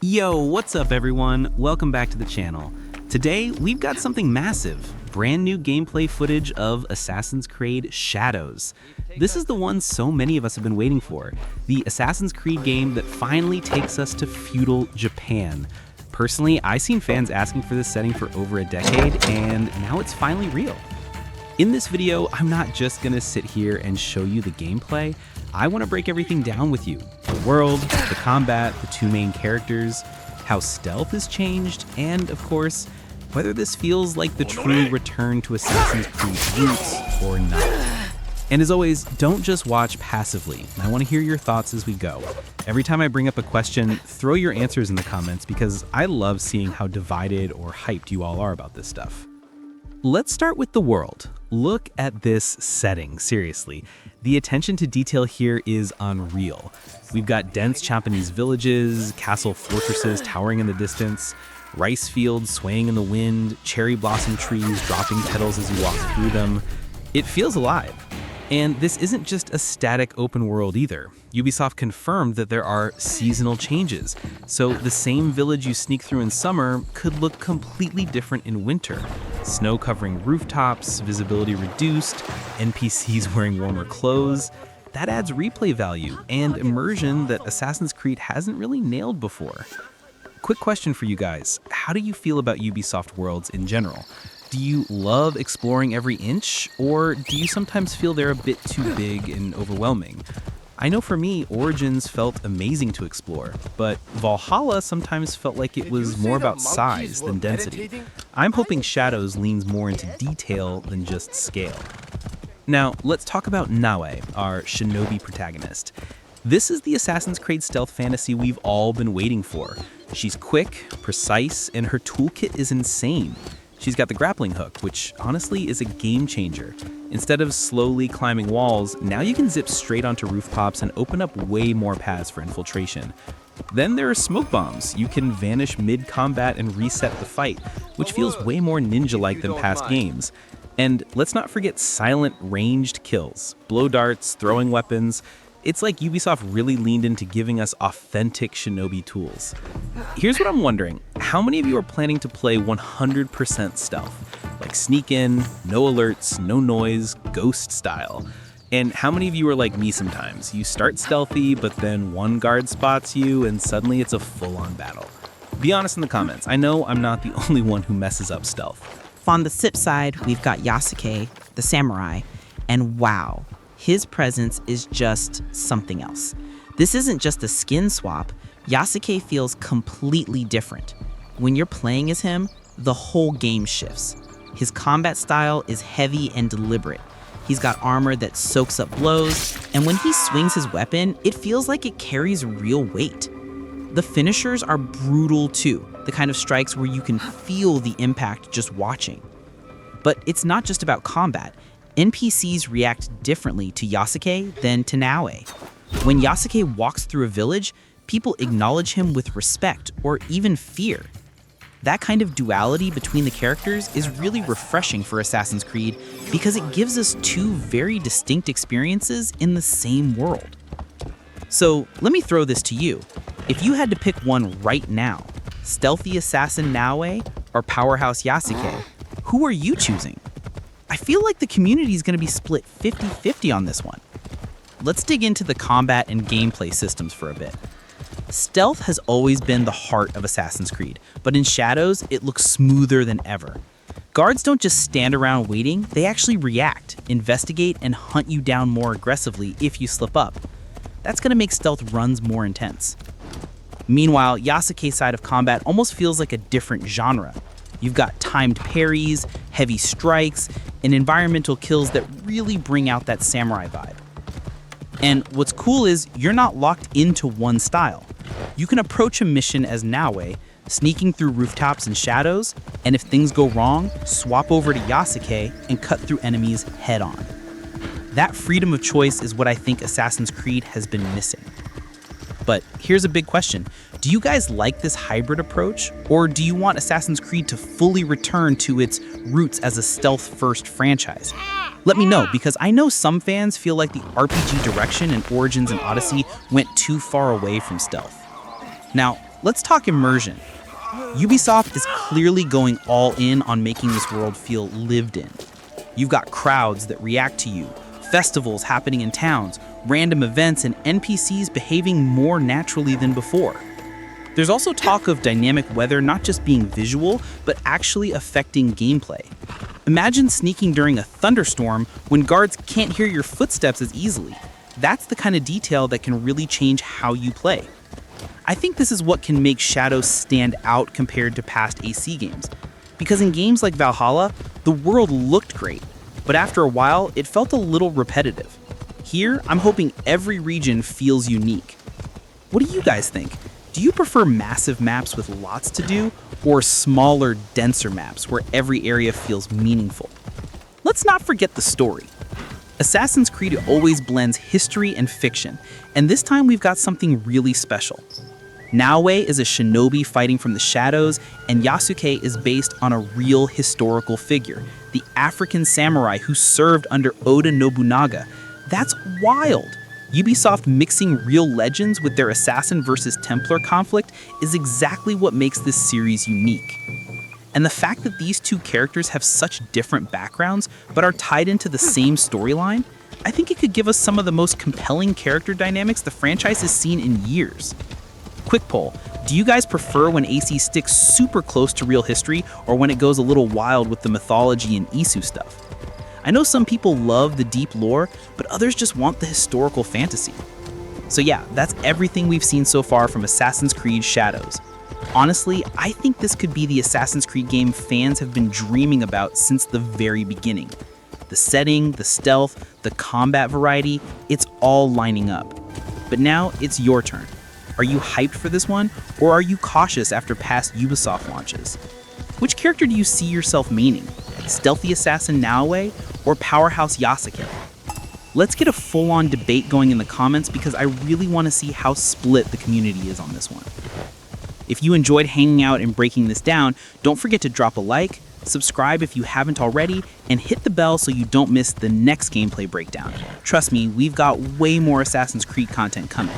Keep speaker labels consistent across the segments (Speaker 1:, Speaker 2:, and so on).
Speaker 1: Yo, what's up everyone? Welcome back to the channel. Today, we've got something massive. Brand new gameplay footage of Assassin's Creed Shadows. This is the one so many of us have been waiting for. The Assassin's Creed game that finally takes us to feudal Japan. Personally, I've seen fans asking for this setting for over a decade, and now it's finally real. In this video, I'm not just gonna sit here and show you the gameplay. I want to break everything down with you. The world, the combat, the two main characters, how stealth has changed, and of course, whether this feels like the true return to Assassin's Creed roots or not. And as always, don't just watch passively. I want to hear your thoughts as we go. Every time I bring up a question, throw your answers in the comments because I love seeing how divided or hyped you all are about this stuff. Let's start with the world. Look at this setting, seriously. The attention to detail here is unreal. We've got dense Japanese villages, castle fortresses towering in the distance, rice fields swaying in the wind, cherry blossom trees dropping petals as you walk through them. It feels alive. And this isn't just a static open world either. Ubisoft confirmed that there are seasonal changes. So the same village you sneak through in summer could look completely different in winter. Snow covering rooftops, visibility reduced, NPCs wearing warmer clothes. That adds replay value and immersion that Assassin's Creed hasn't really nailed before. Quick question for you guys. How do you feel about Ubisoft worlds in general? Do you love exploring every inch, or do you sometimes feel they're a bit too big and overwhelming? I know for me, Origins felt amazing to explore, but Valhalla sometimes felt like it was more about size than density. I'm hoping Shadows leans more into detail than just scale. Now, let's talk about Naoe, our Shinobi protagonist. This is the Assassin's Creed stealth fantasy we've all been waiting for. She's quick, precise, and her toolkit is insane. She's got the grappling hook, which honestly is a game changer. Instead of slowly climbing walls, now you can zip straight onto rooftops and open up way more paths for infiltration. Then there are smoke bombs. You can vanish mid-combat and reset the fight, which feels way more ninja-like than past games. And let's not forget silent, ranged kills. Blow darts, throwing weapons. It's like Ubisoft really leaned into giving us authentic Shinobi tools. Here's what I'm wondering. How many of you are planning to play 100% stealth? Like sneak in, no alerts, no noise, ghost style. And how many of you are like me sometimes? You start stealthy, but then one guard spots you and suddenly it's a full-on battle. Be honest in the comments. I know I'm not the only one who messes up stealth.
Speaker 2: On the SIP side, we've got Yasuke the Samurai, and wow. His presence is just something else. This isn't just a skin swap. Yasuke feels completely different. When you're playing as him, the whole game shifts. His combat style is heavy and deliberate. He's got armor that soaks up blows, and when he swings his weapon, it feels like it carries real weight. The finishers are brutal too, the kind of strikes where you can feel the impact just watching. But it's not just about combat. NPCs react differently to Yasuke than to Naoe. When Yasuke walks through a village, people acknowledge him with respect or even fear. That kind of duality between the characters is really refreshing for Assassin's Creed because it gives us two very distinct experiences in the same world. So let me throw this to you. If you had to pick one right now, stealthy assassin Naoe or powerhouse Yasuke, who are you choosing? I feel like the community is going to be split 50-50 on this one. Let's dig into the combat and gameplay systems for a bit. Stealth has always been the heart of Assassin's Creed, but in Shadows, it looks smoother than ever. Guards don't just stand around waiting, they actually react, investigate, and hunt you down more aggressively if you slip up. That's going to make stealth runs more intense. Meanwhile, Yasuke's side of combat almost feels like a different genre. You've got timed parries, heavy strikes, and environmental kills that really bring out that samurai vibe. And what's cool is you're not locked into one style. You can approach a mission as Naoe, sneaking through rooftops and shadows, and if things go wrong, swap over to Yasuke and cut through enemies head on. That freedom of choice is what I think Assassin's Creed has been missing. But here's a big question. Do you guys like this hybrid approach, or do you want Assassin's Creed to fully return to its roots as a stealth-first franchise? Let me know, because I know some fans feel like the RPG direction in Origins and Odyssey went too far away from stealth. Now, Let's talk immersion. Ubisoft is clearly going all in on making this world feel lived in. You've got crowds that react to you, festivals happening in towns, random events, and NPCs behaving more naturally than before. There's also talk of dynamic weather not just being visual, but actually affecting gameplay. Imagine sneaking during a thunderstorm when guards can't hear your footsteps as easily. That's the kind of detail that can really change how you play. I think this is what can make Shadows stand out compared to past AC games. Because in games like Valhalla, the world looked great, but after a while, it felt a little repetitive. Here, I'm hoping every region feels unique. What do you guys think? Do you prefer massive maps with lots to do, or smaller, denser maps where every area feels meaningful? Let's not forget the story. Assassin's Creed always blends history and fiction, and this time we've got something really special. Naoe is a shinobi fighting from the shadows, and Yasuke is based on a real historical figure, the African samurai who served under Oda Nobunaga. That's wild! Ubisoft mixing real legends with their Assassin versus Templar conflict is exactly what makes this series unique. And the fact that these two characters have such different backgrounds but are tied into the same storyline, I think it could give us some of the most compelling character dynamics the franchise has seen in years. Quick poll, do you guys prefer when AC sticks super close to real history or when it goes a little wild with the mythology and Isu stuff? I know some people love the deep lore, but others just want the historical fantasy. So yeah, that's everything we've seen so far from Assassin's Creed Shadows. Honestly, I think this could be the Assassin's Creed game fans have been dreaming about since the very beginning. The setting, the stealth, the combat variety, it's all lining up. But now it's your turn. Are you hyped for this one, or are you cautious after past Ubisoft launches? Which character do you see yourself maining? Stealthy assassin Naoe or powerhouse Yasuke? Let's get a full-on debate going in the comments because I really want to see how split the community is on this one. If you enjoyed hanging out and breaking this down, don't forget to drop a like, subscribe if you haven't already, and hit the bell so you don't miss the next gameplay breakdown. Trust me, we've got way more Assassin's Creed content coming.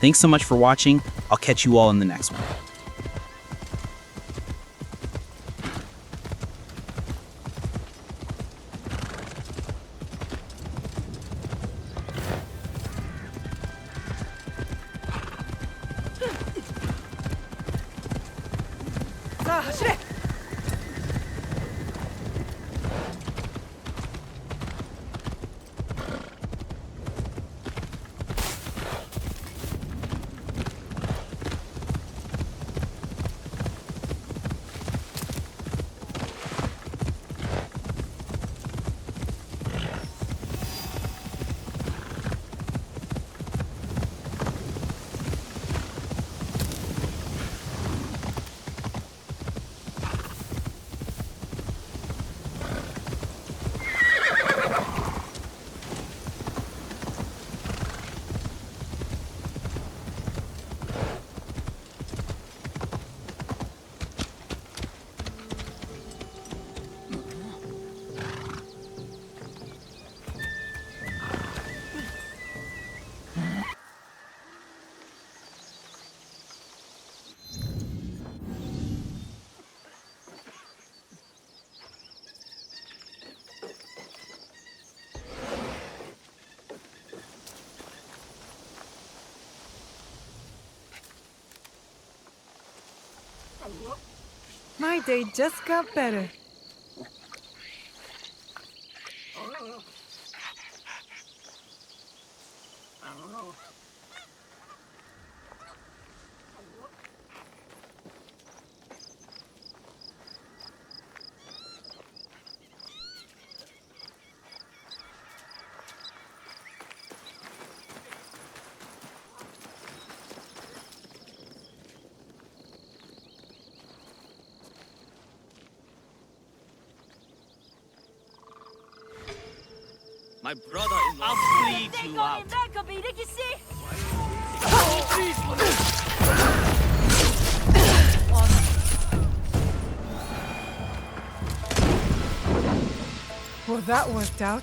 Speaker 2: Thanks so much for watching. I'll catch you all in the next one.
Speaker 3: My day just got better.
Speaker 4: My brother-in-law. I'll bleed you out.
Speaker 3: Well, that worked out.